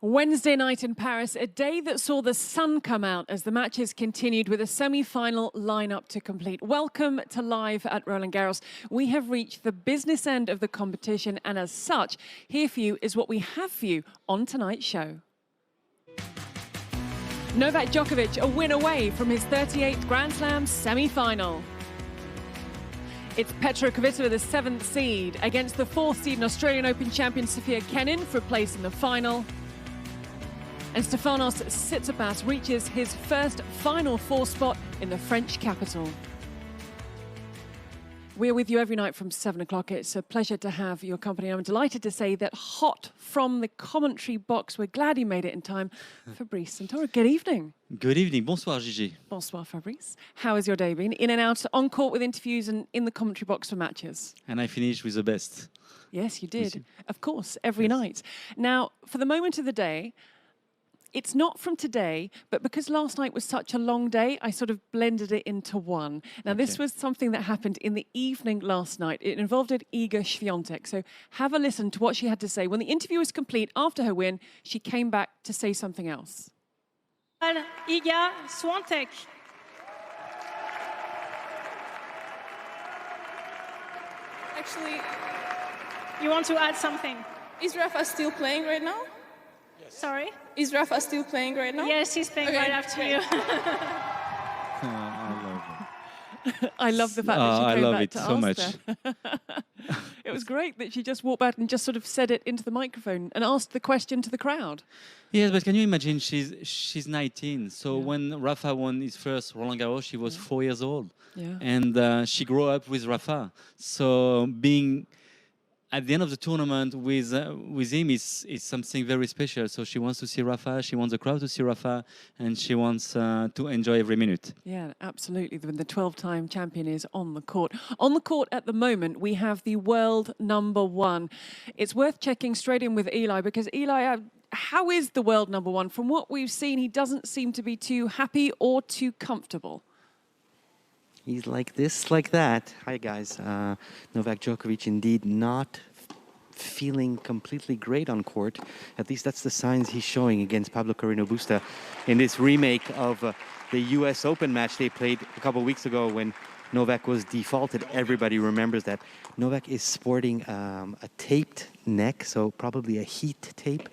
Wednesday night in Paris, a day that saw the sun come out as the matches continued with a semi-final lineup to complete. Welcome to Live at Roland-Garros. We have reached the business end of the competition, and as such, here for you is what we have for you on tonight's show. Novak Djokovic a win away from his 38th Grand Slam semi-final. It's Petra Kvitova, the 7th seed, against the 4th seed and Australian Open champion Sofia Kenin for a place in the final. And Stefanos Tsitsipas reaches his first Final Four spot in the French capital. We're with you every night from 7 o'clock. It's a pleasure to have your company. I'm delighted to say that hot from the commentary box, we're glad you made it in time. Fabrice Santoro, good evening. Good evening. Bonsoir, Gigi. Bonsoir, Fabrice. How has your day been? In and out, on court with interviews and in the commentary box for matches? And I finished with the best. Yes, you did. Of course, every night. Now, for the moment of the day, it's not from today, but because last night was such a long day, I sort of blended it into one. Now, this was something that happened in the evening last night. It involved Iga Świątek. So have a listen to what she had to say. When the interview was complete after her win, she came back to say something else. Iga Świątek. Actually, You want to add something? is Rafa still playing right now? Sorry? Is Rafa still playing right now? Yes, he's playing Okay, right after great. you. I love the fact that she came back to so ask much. her. It was great that she just walked back and just sort of said it into the microphone and asked the question to the crowd. Yes, but can you imagine she's 19. So when Rafa won his first Roland-Garros, she was 4 years old. Yeah. And she grew up with Rafa. So being at the end of the tournament with him is something very special. So she wants to see Rafa, she wants the crowd to see Rafa, and she wants to enjoy every minute. Yeah, absolutely. When the 12-time champion is on the court. On the court at the moment, we have the world number one. It's worth checking straight in with Eli, because Eli, how is the world number one? From what we've seen, he doesn't seem to be too happy or too comfortable. He's like this, like that. Hi, guys. Novak Djokovic indeed not feeling completely great on court. At least that's the signs he's showing against Pablo Carreño Busta in this remake of the US Open match they played a couple weeks ago when Novak was defaulted. Everybody remembers that. Novak is sporting a taped neck, so probably a heat tape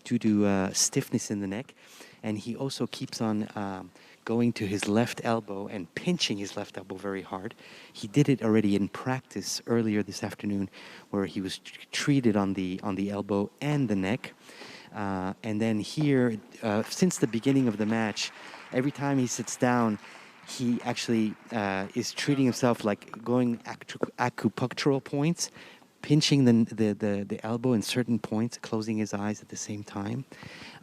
due to stiffness in the neck. And he also keeps on going to his left elbow and pinching his left elbow very hard. He did it already in practice earlier this afternoon, where he was treated on the elbow and the neck. And then here, since the beginning of the match, every time he sits down, he actually is treating himself like going acupunctural points, pinching the elbow in certain points, closing his eyes at the same time,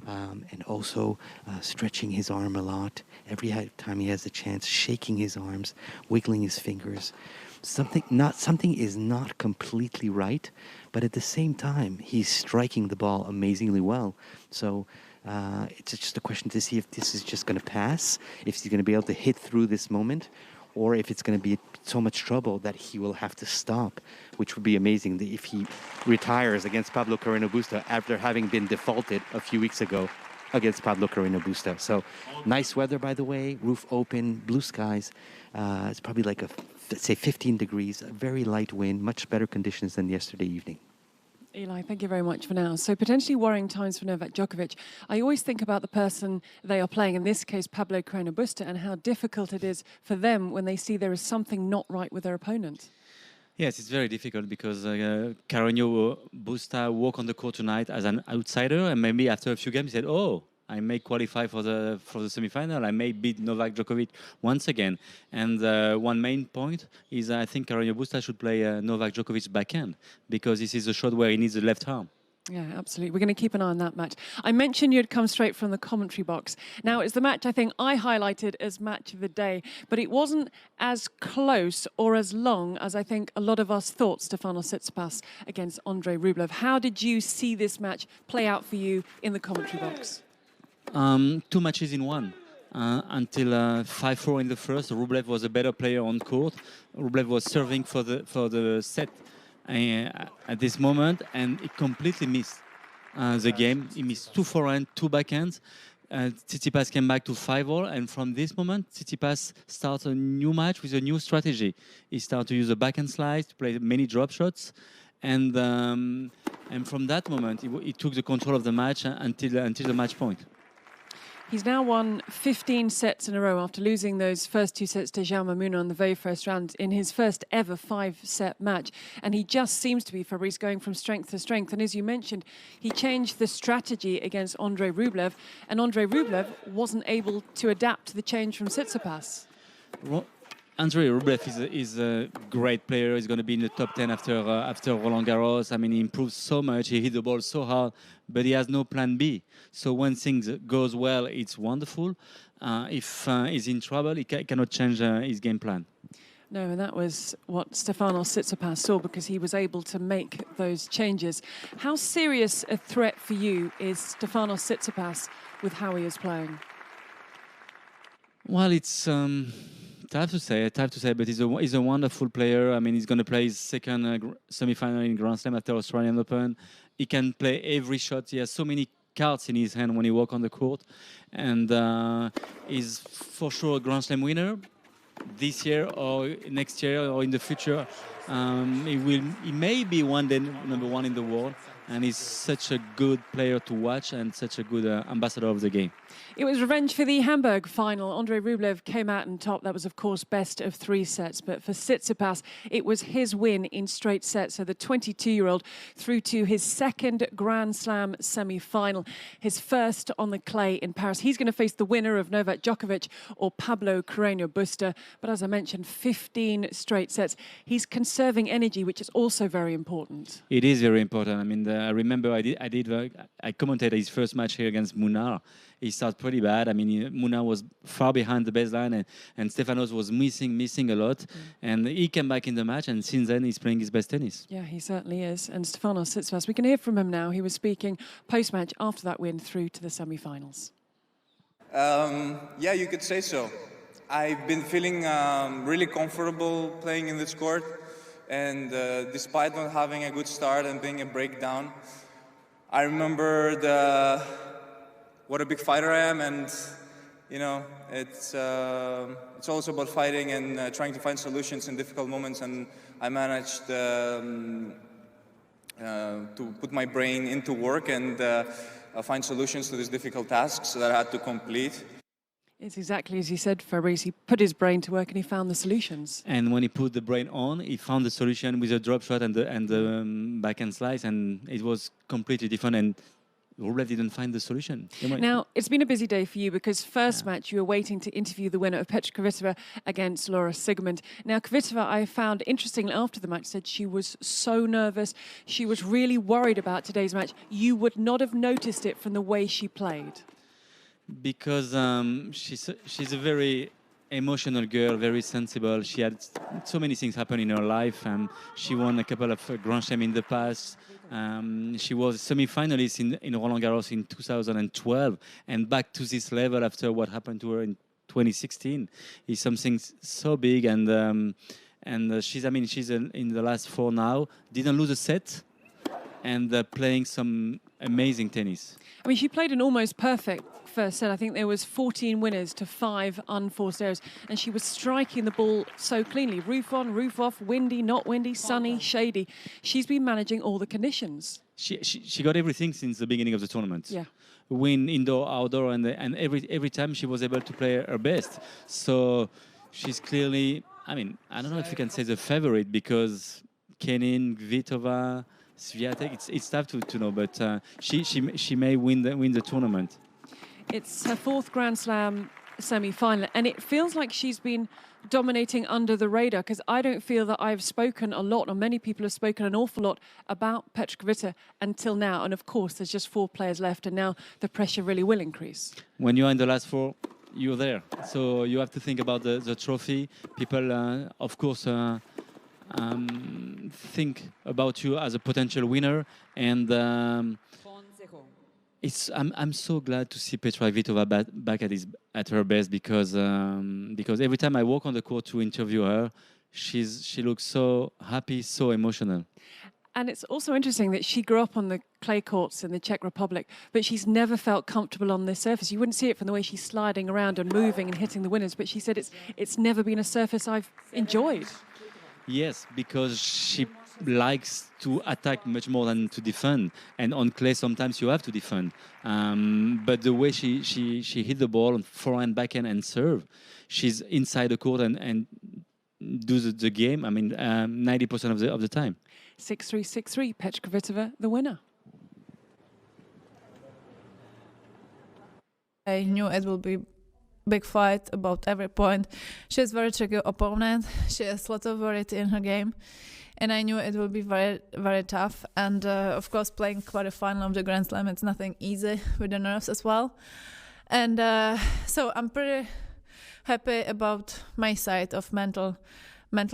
and also stretching his arm a lot. Every time he has a chance, shaking his arms, wiggling his fingers. Something is not completely right, but at the same time, he's striking the ball amazingly well. So it's just a question to see if this is just going to pass, if he's going to be able to hit through this moment, or if it's going to be so much trouble that he will have to stop, which would be amazing if he retires against Pablo Carreño Busta after having been defaulted a few weeks ago against Pablo Carreño Busta. So nice weather, by the way, roof open, blue skies. It's probably like let's say 15 degrees, a very light wind, much better conditions than yesterday evening. Eli, thank you very much for now. So potentially worrying times for Novak Djokovic. I always think about the person they are playing, in this case Pablo Carreño Busta, and how difficult it is for them when they see there is something not right with their opponent. Yes, it's very difficult because Carreño Busta walked on the court tonight as an outsider, and maybe after a few games he said, "Oh, I may qualify for the semi-final. I may beat Novak Djokovic once again." And one main point is I think Carreño Busta should play Novak Djokovic's backhand, because this is a shot where he needs the left arm. Yeah, absolutely. We're going to keep an eye on that match. I mentioned you'd come straight from the commentary box. Now, it's the match I think I highlighted as match of the day, but it wasn't as close or as long as I think a lot of us thought. Stefanos Tsitsipas against Andrei Rublev. How did you see this match play out for you in the commentary box? 2 matches in one. Until 5-4 in the first, Rublev was a better player on court. Rublev was serving for the set at this moment, and it completely missed. the game. He missed 2 forehand, 2 backhands. Tsitsipas came back to 5-all, and from this moment, Tsitsipas starts a new match with a new strategy. He started to use a backhand slice to play many drop shots, and from that moment, he took the control of the match until the match point. He's now won 15 sets in a row after losing those first 2 sets to Jaume Munar in the very first round in his first ever 5-set match. And he just seems to be, Fabrice, going from strength to strength. And as you mentioned, he changed the strategy against Andrei Rublev, and Andrei Rublev wasn't able to adapt to the change from Tsitsipas. Andrei Rublev is a great player. He's going to be in the top 10 after Roland-Garros. I mean, he improved so much. He hit the ball so hard, but he has no plan B. So when things goes well, it's wonderful. If he's in trouble, he cannot change his game plan. No, and that was what Stefanos Tsitsipas saw, because he was able to make those changes. How serious a threat for you is Stefanos Tsitsipas with how he is playing? Well, it's tough to say, but he's a wonderful player. I mean, he's going to play his second semi-final in Grand Slam after Australian Open. He can play every shot. He has so many cards in his hand when he walks on the court, and he's for sure a Grand Slam winner this year or next year or in the future. He may be one day number 1 in the world, and he's such a good player to watch and such a good ambassador of the game. It was revenge for the Hamburg final. Andrei Rublev came out on top. That was, of course, best of 3 sets. But for Tsitsipas, it was his win in straight sets. So the 22-year-old through to his second Grand Slam semi-final, his first on the clay in Paris. He's going to face the winner of Novak Djokovic or Pablo Carreño Busta. But as I mentioned, 15 straight sets. He's conserving energy, which is also very important. It is very important. I mean, I remember I commentated his first match here against Munar. He started pretty bad. I mean, Munar was far behind the baseline, and Stefanos was missing a lot. And he came back in the match, and since then he's playing his best tennis. Yeah, he certainly is. And Stefanos Tsitsipas, we can hear from him now. He was speaking post-match after that win through to the semi-finals. Yeah, you could say so. I've been feeling really comfortable playing in this court, and despite not having a good start and being a breakdown, I remember what a big fighter I am, and you know, it's also about fighting and trying to find solutions in difficult moments. And I managed to put my brain into work and find solutions to these difficult tasks that I had to complete. It's exactly as you said, Fabrice. He put his brain to work and he found the solutions. And when he put the brain on, he found the solution with a drop shot and the backhand slice, and it was completely different. And Rublev didn't find the solution. Now, it's been a busy day for you because first match you were waiting to interview the winner of Petra Kvitova against Laura Siegemund. Now, Kvitova, I found interestingly after the match, said she was so nervous. She was really worried about today's match. You would not have noticed it from the way she played. Because she's a very emotional girl, very sensible. She had so many things happen in her life. She won a couple of Grand Slam in the past. She was semi-finalist in Roland-Garros in 2012, and back to this level after what happened to her in 2016 is something so big. And she's in the last 4 now. Didn't lose a set, and playing some amazing tennis. I mean, she played an almost perfect first set. I think there was 14 winners to 5 unforced errors, and she was striking the ball so cleanly. Roof on, roof off, windy, not windy, sunny, shady. She's been managing all the conditions. She got everything since the beginning of the tournament. Yeah. Win indoor, outdoor, and every time she was able to play her best. So she's clearly, I mean, I don't know if you can say the favorite, because Kenin, Kvitova, Swiatek, it's tough to know, but she may win the tournament. It's her 4th Grand Slam semi-final, and it feels like she's been dominating under the radar, because I don't feel that I've spoken a lot, or many people have spoken an awful lot about Petra Kvitova until now. And of course, there's just 4 players left, and now the pressure really will increase. When you're in the last 4, you're there. So you have to think about the trophy. People, of course, think about you as a potential winner, and I'm so glad to see Petra Kvitova back at her best, because every time I walk on the court to interview her, she looks so happy, so emotional. And it's also interesting that she grew up on the clay courts in the Czech Republic, but she's never felt comfortable on this surface. You wouldn't see it from the way she's sliding around and moving and hitting the winners, but she said it's never been a surface I've enjoyed. Yes, because she likes to attack much more than to defend. And on clay, sometimes you have to defend. But the way she hit the ball on forehand, backhand, and serve, she's inside the court and do the game. I mean, 90% of the time. 6-3, 6-3. Petra Kvitova, the winner. I knew it will be big fight about every point. She is very tricky opponent. She has a lot of variety in her game. And I knew it will be very, very tough. And of course, playing quarterfinal of the Grand Slam, it's nothing easy with the nerves as well. And so I'm pretty happy about my side of mental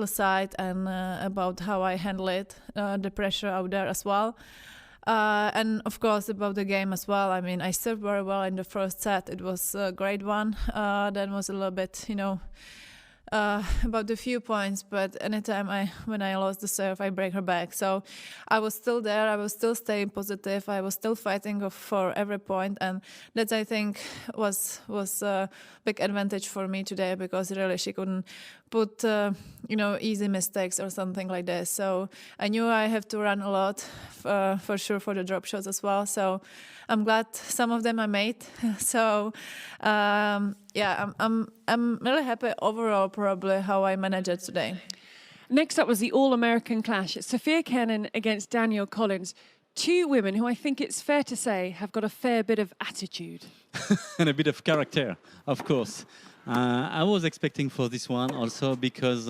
side and about how I handle it, the pressure out there as well. And of course about the game as well. I mean, I served very well in the first set. It was a great one. Then was a little bit, about the few points, but anytime when I lost the serve, I break her back. So I was still there. I was still staying positive. I was still fighting for every point, and that I think was a big advantage for me today, because really she couldn't put easy mistakes or something like this. So I knew I have to run a lot for sure for the drop shots as well. So I'm glad some of them I made. So I'm really happy overall, probably how I managed it today. Next up was the All-American clash. It's Sofia Kenin against Danielle Collins. Two women who I think it's fair to say have got a fair bit of attitude. And a bit of character, of course. I was expecting for this one also because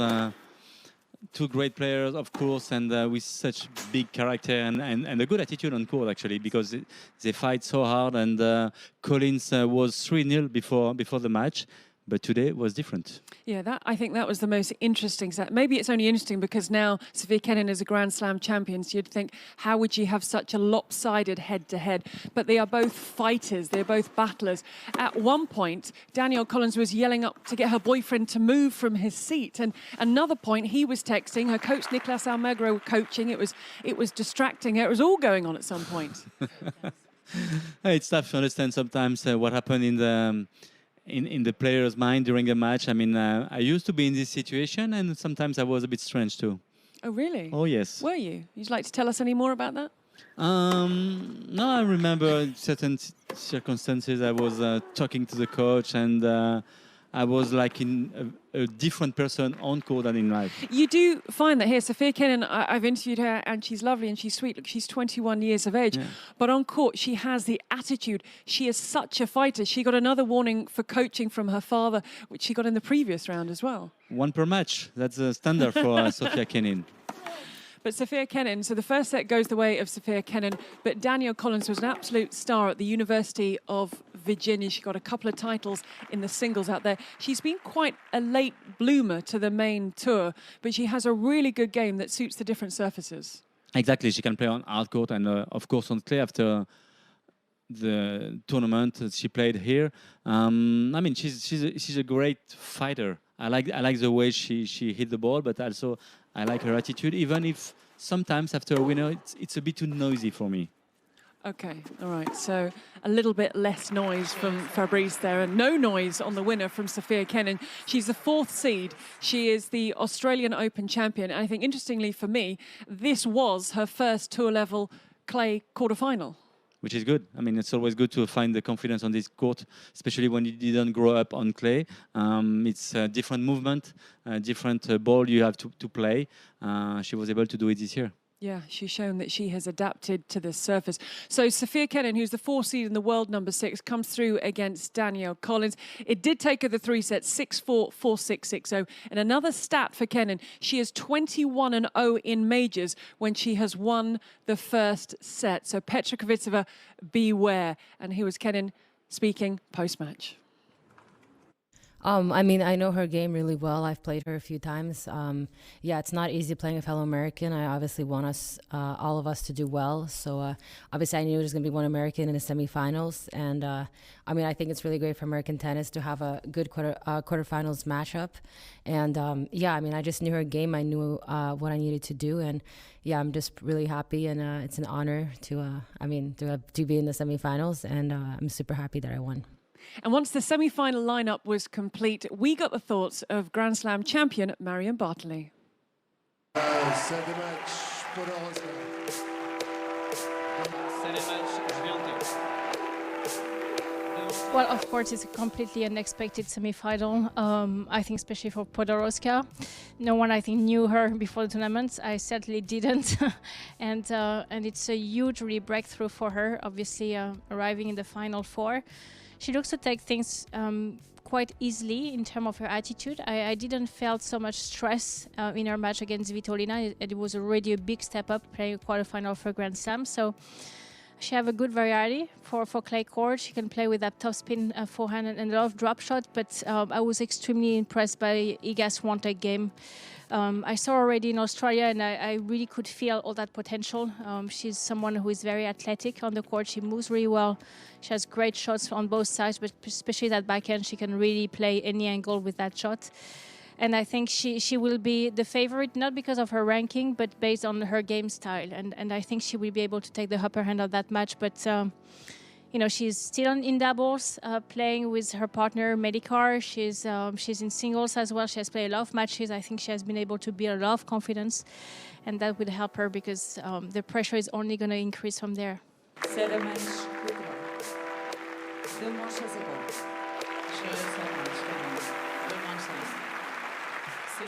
two great players, of course, and with such big character and a good attitude on court, actually, because they fight so hard. And Collins was 3-0 before the match. But today was different. Yeah, I think that was the most interesting set. Maybe it's only interesting because now Sofia Kenin is a Grand Slam champion, so you'd think, how would she have such a lopsided head-to-head? But they are both fighters, they're both battlers. At one point, Danielle Collins was yelling up to get her boyfriend to move from his seat. And another point, he was texting, her coach Nicolas Almagro coaching. It was distracting her. It was all going on at some point. It's tough to understand sometimes what happened in the player's mind during a match. I mean, I used to be in this situation, and sometimes I was a bit strange too. Oh, really? Oh, yes. Were you? You'd like to tell us any more about that? No, I remember in certain circumstances I was talking to the coach, and I was like in a different person on court than in life. You do find that here, Sofia Kenin, I've interviewed her and she's lovely and she's sweet. Look, she's 21 years of age. Yeah. But on court, she has the attitude. She is such a fighter. She got another warning for coaching from her father, which she got in the previous round as well. One per match. That's a standard for Sofia Kenin. But Sofia Kenin, so the first set goes the way of Sofia Kenin, but Danielle Collins was an absolute star at the University of Virginia. She got a couple of titles in the singles out there. She's been quite a late bloomer to the main tour, but she has a really good game that suits the different surfaces. Exactly, she can play on hard court and of course on clay after the tournament that she played here. I mean, she's a great fighter. I like the way she hit the ball, but also I like her attitude, even if sometimes after a winner it's a bit too noisy for me. Okay, all right. So a little bit less noise from Fabrice there, and no noise on the winner from Sofia Kenin. She's the 4th seed. She is the Australian Open champion. And I think, interestingly for me, this was her first tour-level clay quarterfinal. Which is good. I mean, it's always good to find the confidence on this court, especially when you didn't grow up on clay. It's a different movement, a different ball you have to play. She was able to do it this year. Yeah, she's shown that she has adapted to this surface. So Sofia Kenin, who's the 4th seed in the world, number 6, comes through against Danielle Collins. It did take her the 3 sets, 6-4, 4-6, 6-0. And another stat for Kenin, she is 21-0 in majors when she has won the first set. So Petra Kvitova, beware. And here was Kenin speaking post-match. I mean, I know her game really well. I've played her a few times. Yeah, it's not easy playing a fellow American. I obviously want us, all of us, to do well. So obviously, I knew there's going to be one American in the semifinals, and I mean, I think it's really great for American tennis to have a good quarterfinals matchup. And yeah, I mean, I just knew her game. I knew what I needed to do, and yeah, I'm just really happy, and it's an honor to, to be in the semifinals, and I'm super happy that I won. And once the semi-final lineup was complete, we got the thoughts of Grand Slam champion Marion Bartoli. Well, of course, it's a completely unexpected semi-final. I think especially for Podoroska. No one, I think, knew her before the tournament. I certainly didn't. and it's a huge really breakthrough for her, obviously arriving in the final four. She looks to take things quite easily in terms of her attitude. I didn't feel so much stress in her match against Svitolina. It was already a big step up playing a quarterfinal for Grand Slam. So she have a good variety for clay court. She can play with that top spin forehand and a lot of drop shot. But I was extremely impressed by Iga Swiatek game. I saw her already in Australia, and I really could feel all that potential. She's someone who is very athletic on the court. She moves really well. She has great shots on both sides, but especially that backhand, she can really play any angle with that shot. And I think she will be the favorite, not because of her ranking, but based on her game style. And I think she will be able to take the upper hand of that match. But you know, she's still in doubles, playing with her partner Medikar. She's in singles as well. She has played a lot of matches. I think she has been able to build a lot of confidence, and that will help her because the pressure is only going to increase from there.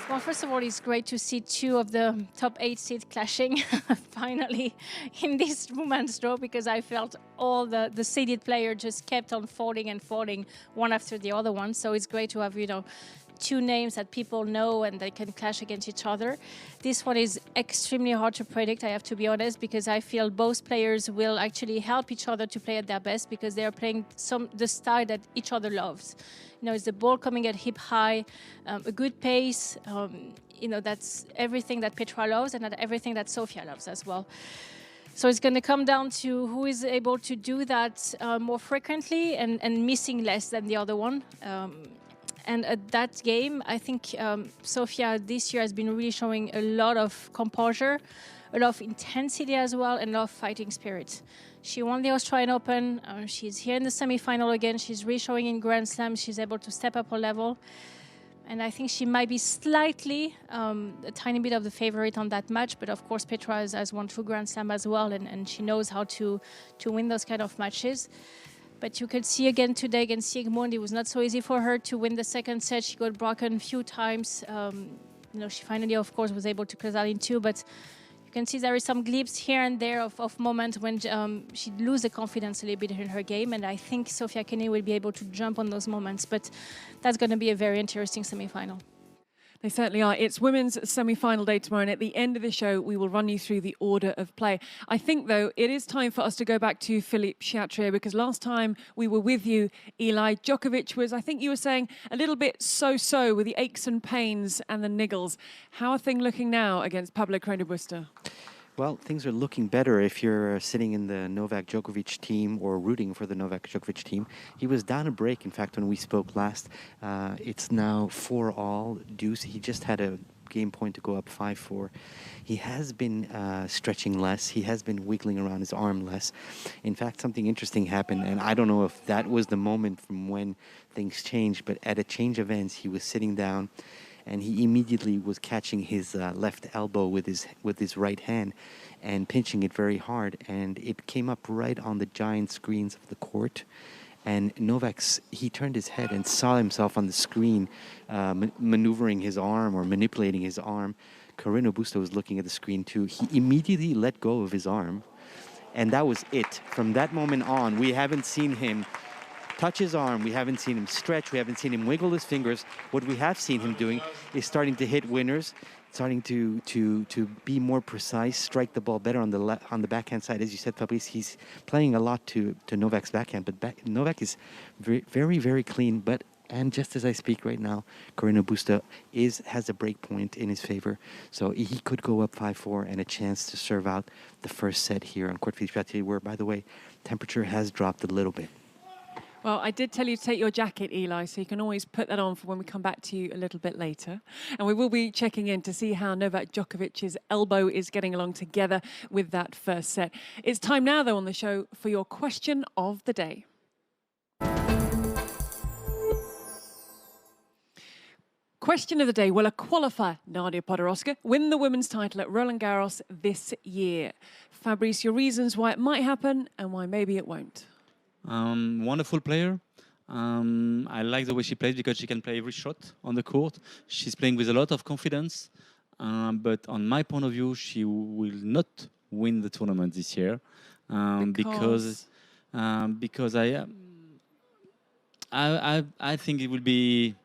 Well, first of all, it's great to see two of the top 8 seeds clashing finally in this women's draw, because I felt all the seeded players just kept on falling and falling one after the other one. So it's great to have, you know, two names that people know and they can clash against each other. This one is extremely hard to predict, I have to be honest, because I feel both players will actually help each other to play at their best, because they are playing the style that each other loves. You know, it's the ball coming at hip high, a good pace. You know, that's everything that Petra loves and everything that Sofia loves as well. So it's going to come down to who is able to do that more frequently and missing less than the other one. And at that game, I think Sofia this year has been really showing a lot of composure, a lot of intensity as well, and a lot of fighting spirit. She won the Australian Open. She's here in the semi-final again. She's re-showing in Grand Slam. She's able to step up her level. And I think she might be slightly, a tiny bit of the favorite on that match. But of course, Petra has won 2 Grand Slam as well, and she knows how to win those kind of matches. But you could see again today against Sigmund, it was not so easy for her to win the second set. She got broken a few times. You know, she finally, of course, was able to close out in 2. But you can see there is some glimpses here and there of moments when she loses the confidence a little bit in her game. And I think Sofia Kenin will be able to jump on those moments. But that's going to be a very interesting semi-final. They certainly are. It's women's semi-final day tomorrow, and at the end of the show, we will run you through the order of play. I think, though, it is time for us to go back to Philippe Chatrier, because last time we were with you, Eli, Djokovic was, I think you were saying, a little bit so-so with the aches and pains and the niggles. How are things looking now against Pablo Carreño Busta? Well, things are looking better if you're sitting in the Novak Djokovic team or rooting for the Novak Djokovic team. He was down a break, in fact, when we spoke last. It's now 4-all deuce. He just had a game point to go up 5-4. He has been stretching less. He has been wiggling around his arm less. In fact, something interesting happened, and I don't know if that was the moment from when things changed, but at a change of ends, he was sitting down, and he immediately was catching his left elbow with his right hand and pinching it very hard. And it came up right on the giant screens of the court. And Novak's, he turned his head and saw himself on the screen maneuvering his arm or manipulating his arm. Carreño Busta was looking at the screen too. He immediately let go of his arm. And that was it. From that moment on, we haven't seen him touch his arm. We haven't seen him stretch. We haven't seen him wiggle his fingers. What we have seen him doing is starting to hit winners, starting to be more precise, strike the ball better on the backhand side. As you said, Fabrice, he's playing a lot to Novak's backhand, but Novak is very, very, very clean. But And just as I speak right now, Carreño Busta has a break point in his favor. So he could go up 5-4 and a chance to serve out the first set here on Court Fairytale, where, by the way, temperature has dropped a little bit. Well, I did tell you to take your jacket, Eli, so you can always put that on for when we come back to you a little bit later. And we will be checking in to see how Novak Djokovic's elbow is getting along together with that first set. It's time now, though, on the show for your question of the day. Question of the day, will a qualifier, Nadia Podoroska, win the women's title at Roland-Garros this year? Fabrice, your reasons why it might happen and why maybe it won't. Wonderful player. I like the way she plays because she can play every shot on the court. She's playing with a lot of confidence. But on my point of view, she will not win the tournament this year because I think it will be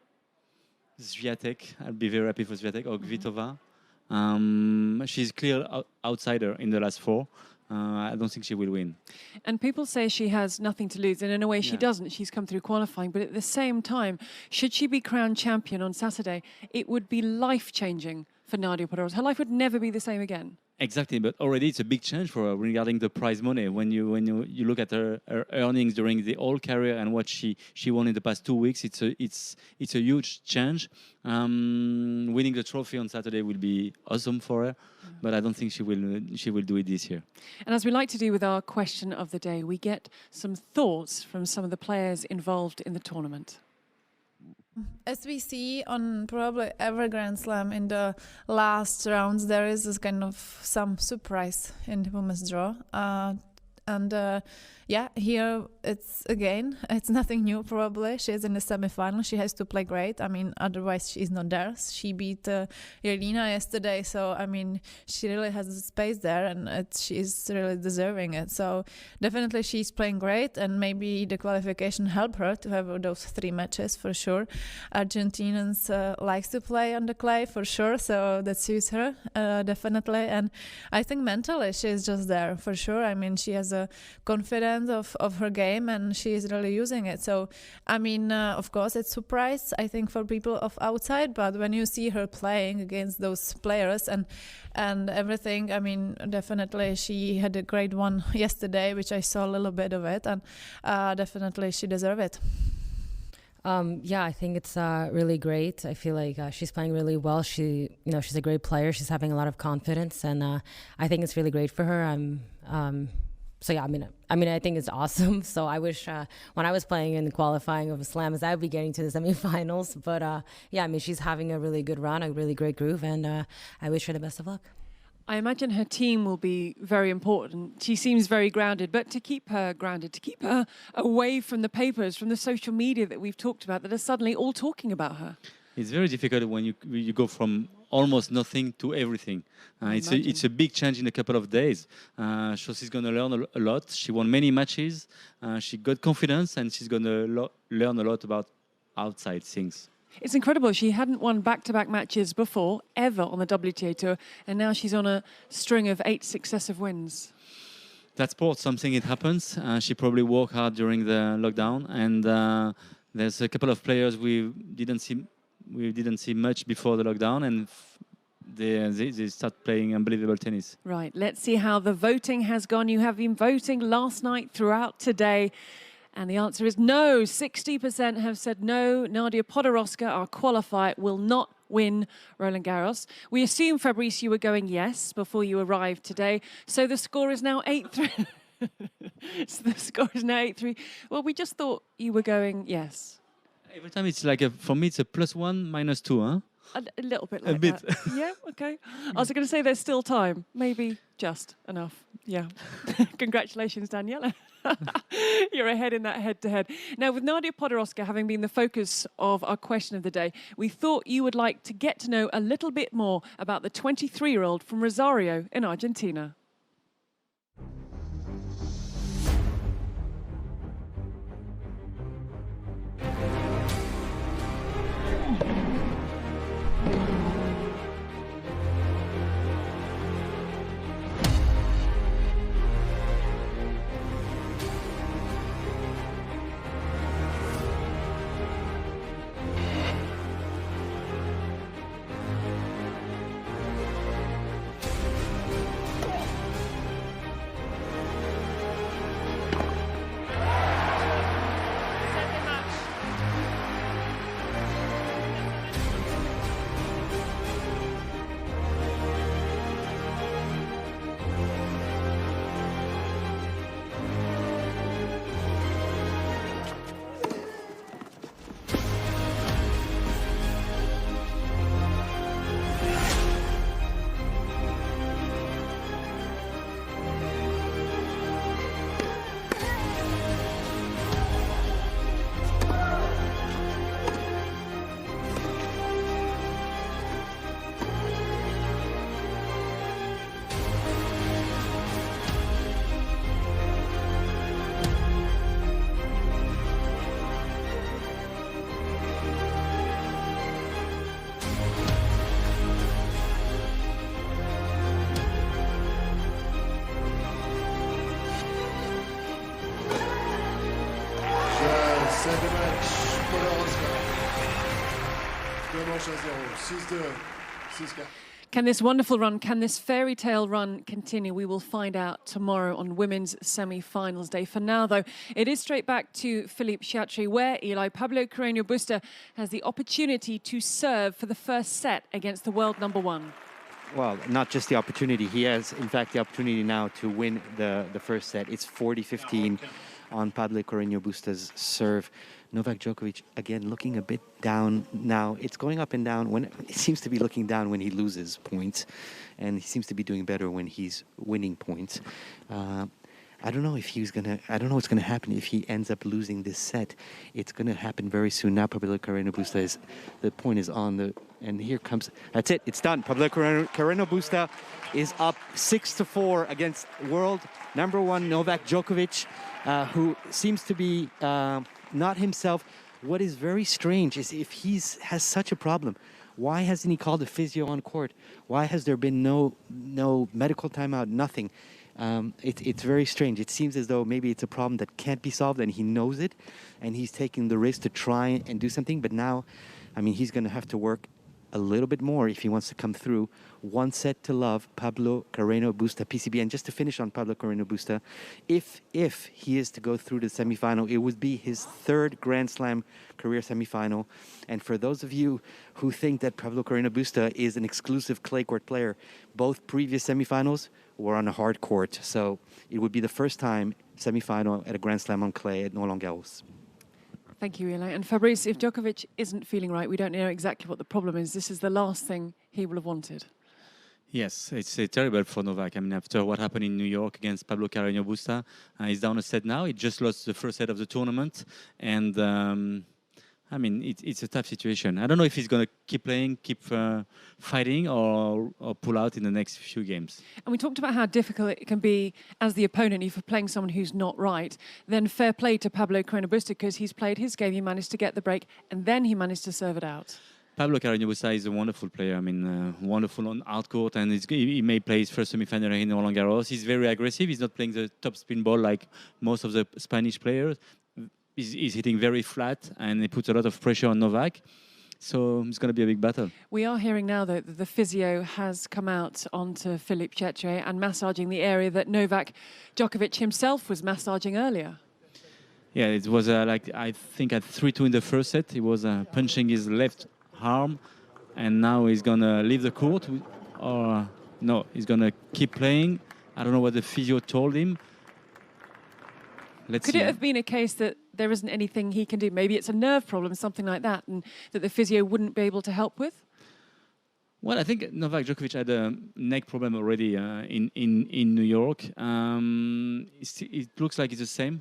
Swiatek. I'll be very happy for Swiatek or Kvitova. She's clear outsider in the last four. I don't think she will win. And people say she has nothing to lose, and in a way she doesn't. She's come through qualifying, but at the same time, should she be crowned champion on Saturday, it would be life-changing for Nadia Podoroska. Her life would never be the same again. Exactly, but already it's a big change for her regarding the prize money. When you look at her earnings during the whole career and what she won in the past 2 weeks, it's a huge change. Winning the trophy on Saturday will be awesome for her, but I don't think she will do it this year. And as we like to do with our question of the day, we get some thoughts from some of the players involved in the tournament. As we see on probably every Grand Slam in the last rounds, there is this kind of some surprise in the women's draw. Here it's nothing new probably. She's in the semi-final. She has to play great. I mean, otherwise she's not there. She beat Jelena yesterday, so I mean, she really has the space there, and she's really deserving it. So definitely she's playing great, and maybe the qualification helped her to have those 3 matches for sure. Argentinians likes to play on the clay for sure, so that suits her definitely. And I think mentally she's just there for sure. I mean, she has a confidence of her game, and she is really using it. So I mean, of course it's surprise, I think, for people of outside, but when you see her playing against those players and everything, I mean, definitely she had a great one yesterday, which I saw a little bit of it, and definitely she deserves it. I think it's really great. I feel like she's playing really well. She's a great player. She's having a lot of confidence, and I think it's really great for her. I think it's awesome. So I wish when I was playing in the qualifying of slams, I would be getting to the semifinals. But she's having a really good run, a really great groove, and I wish her the best of luck. I imagine her team will be very important. She seems very grounded, but to keep her grounded, to keep her away from the papers, from the social media that we've talked about, that are suddenly all talking about her. It's very difficult when you go from almost nothing to everything. It's a big change in a couple of days. So she's going to learn a lot. She won many matches. She got confidence, and she's going to learn a lot about outside things. It's incredible. She hadn't won back-to-back matches before, ever, on the WTA Tour, and now she's on a string of 8 successive wins. That's sport. Something it happens. She probably worked hard during the lockdown, and there's a couple of players we didn't see much before the lockdown, and they start playing unbelievable tennis. Right. Let's see how the voting has gone. You have been voting last night, throughout today. And the answer is no. 60% have said no. Nadia Podoroska, our qualifier, will not win Roland-Garros. We assume, Fabrice, you were going yes before you arrived today. So the score is now 8-3. The score is now 8-3. Well, we just thought you were going yes. Every time it's like, for me, it's a +1, -2, huh? A little bit like that. Yeah, okay. I was going to say there's still time. Maybe just enough. Yeah. Congratulations, Daniela. You're ahead in that head-to-head. Now, with Nadia Podoroska having been the focus of our question of the day, we thought you would like to get to know a little bit more about the 23-year-old from Rosario in Argentina. Second match, Podoroska. 2 manches à 0. 6-2, 6-4. Can this wonderful run, can this fairy tale run continue? We will find out tomorrow on women's semi-finals day. For now, though, it is straight back to Philippe Chatrier, where Eli Pablo Carreño Busta has the opportunity to serve for the first set against the world number 1. Well, not just the opportunity. He has, in fact, the opportunity now to win the first set. It's 40-15 on Pablo Carreño Busta's serve. Novak Djokovic, again, looking a bit down now. It's going up and down. When it seems to be looking down when he loses points, and he seems to be doing better when he's winning points. I don't know if he's gonna. I don't know what's gonna happen if he ends up losing this set. It's gonna happen very soon. Now Pablo Carreño Busta is. The point is on the. And here comes. That's it. It's done. Pablo Carreño Busta is up 6-4 against world number 1 Novak Djokovic, who seems to be not himself. What is very strange is if has such a problem, why hasn't he called a physio on court? Why has there been no medical timeout? Nothing. It's very strange. It seems as though maybe it's a problem that can't be solved, and he knows it, and he's taking the risk to try and do something. But now, I mean, he's going to have to work a little bit more if he wants to come through. 1-0, Pablo Carreño Busta, PCB. And just to finish on Pablo Carreño Busta, if he is to go through to the semifinal, it would be his 3rd Grand Slam career semifinal. And for those of you who think that Pablo Carreño Busta is an exclusive clay court player, both previous semifinals were on a hard court. So it would be the first time semifinal at a Grand Slam on clay at Roland-Garros. Thank you, Eli. And Fabrice, if Djokovic isn't feeling right, we don't know exactly what the problem is. This is the last thing he will have wanted. Yes, it's terrible for Novak. I mean, after what happened in New York against Pablo Carreño Busta, he's down a set now. He just lost the first set of the tournament. And, I mean, it's a tough situation. I don't know if he's going to keep playing, keep fighting, or pull out in the next few games. And we talked about how difficult it can be as the opponent if you're playing someone who's not right. Then fair play to Pablo Carreño Busta, because he's played his game, he managed to get the break, and then he managed to serve it out. Pablo Carreño Busta is a wonderful player. I mean, wonderful on hard court, and he may play his first semi-final in Roland-Garros. He's very aggressive. He's not playing the top spin ball like most of the Spanish players. He's hitting very flat, and he puts a lot of pressure on Novak. So it's going to be a big battle. We are hearing now, though, that the physio has come out onto Philippe Chatrier and massaging the area that Novak Djokovic himself was massaging earlier. Yeah, it was like, I think at 3-2 in the first set, he was punching his left arm, and now he's going to leave the court, or no, he's going to keep playing. I don't know what the physio told him. Could it have been a case that there isn't anything he can do? Maybe it's a nerve problem, something like that, and that the physio wouldn't be able to help with? Well, I think Novak Djokovic had a neck problem already in New York. It looks like it's the same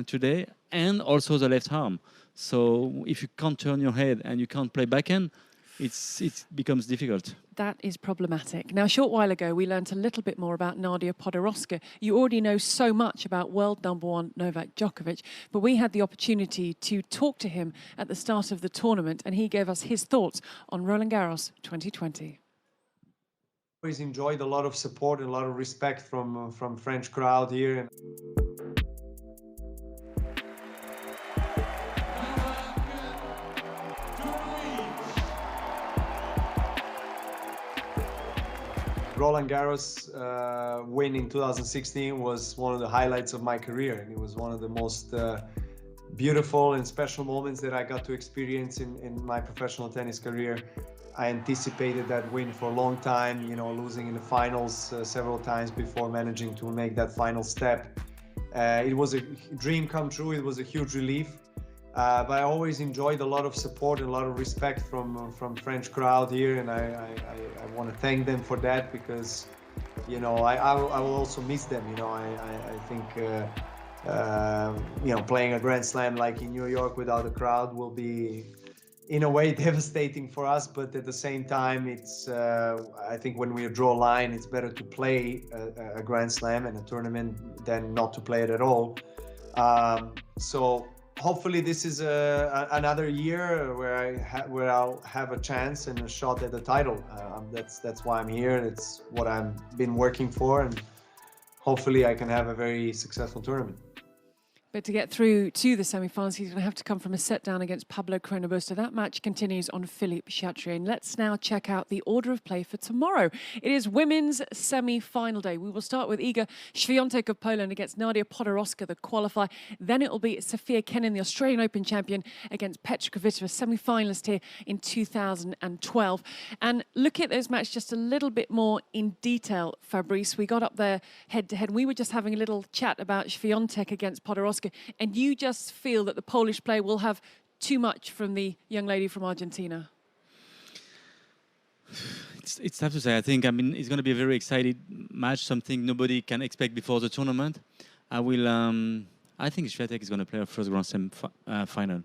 today, and also the left arm. So if you can't turn your head and you can't play backhand, it becomes difficult. That is problematic. Now, a short while ago, we learned a little bit more about Nadia Podoroska. You already know so much about world number 1 Novak Djokovic, but we had the opportunity to talk to him at the start of the tournament, and he gave us his thoughts on Roland-Garros 2020. Always enjoyed a lot of support and a lot of respect from French crowd here. Roland-Garros win in 2016 was one of the highlights of my career, and it was one of the most beautiful and special moments that I got to experience in my professional tennis career. I anticipated that win for a long time, you know, losing in the finals several times before managing to make that final step. It was a dream come true. It was a huge relief. But I always enjoyed a lot of support and a lot of respect from French crowd here, and I want to thank them for that, because, you know, I will also miss them. You know, I think you know, playing a Grand Slam like in New York without a crowd will be, in a way, devastating for us. But at the same time, it's I think when we draw a line, it's better to play a Grand Slam and a tournament than not to play it at all. So hopefully this is another year where I'll have a chance and a shot at the title. That's why I'm here. It's what I've been working for, and hopefully I can have a very successful tournament. But to get through to the semi-finals, he's going to have to come from a set down against Pablo Busta. That match continues on Philippe Chatrier. And let's now check out the order of play for tomorrow. It is women's semi-final day. We will start with Iga Świątek of Poland against Nadia Podoroska, the qualifier. Then it will be Sofia Kenin, the Australian Open champion, against Petra Kvitova, semi-finalist here in 2012. And look at those matches just a little bit more in detail, Fabrice. We got up there head-to-head. We were just having a little chat about Świątek against Podoroska. And you just feel that the Polish player will have too much from the young lady from Argentina? It's tough to say. I think, it's going to be a very exciting match, something nobody can expect before the tournament. I think Świątek is going to play her first Grand Slam final.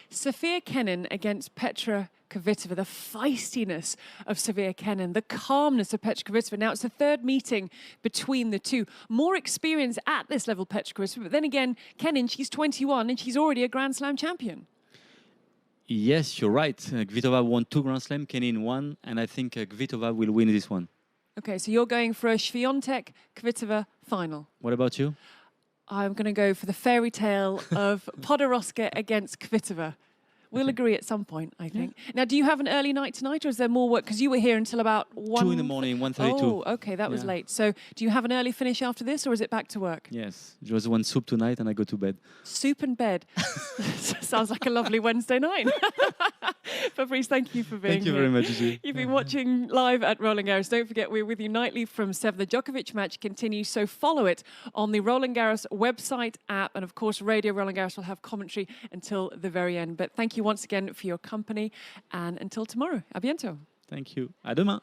Sofia Kenin against Petra Kvitova, the feistiness of Sofia Kenin, the calmness of Petra Kvitova. Now, it's the third meeting between the two. More experience at this level, Petra Kvitova, but then again, Kenin, she's 21 and she's already a Grand Slam champion. Yes, you're right. Kvitova won 2 Grand Slam, Kenin 1, and I think Kvitova will win this one. Okay, so you're going for a Świątek-Kvitova final. What about you? I'm going to go for the fairy tale of Podoroska against Kvitova. We'll agree at some point, I think. Yeah. Now, do you have an early night tonight, or is there more work? Because you were here until about 1... 2 in the morning, 1:32. Oh, okay, that was late. So do you have an early finish after this, or is it back to work? Yes, just one soup tonight and I go to bed. Soup and bed. Sounds like a lovely Wednesday night. Fabrice, thank you for being here. Thank you very much, Gigi. You've been watching live at Roland-Garros. Don't forget, we're with you nightly from 7. The Djokovic match continues, so follow it on the Roland-Garros website, app, and of course, Radio Roland-Garros will have commentary until the very end. But thank you once again for your company, and until tomorrow. A bientôt. Thank you. À demain.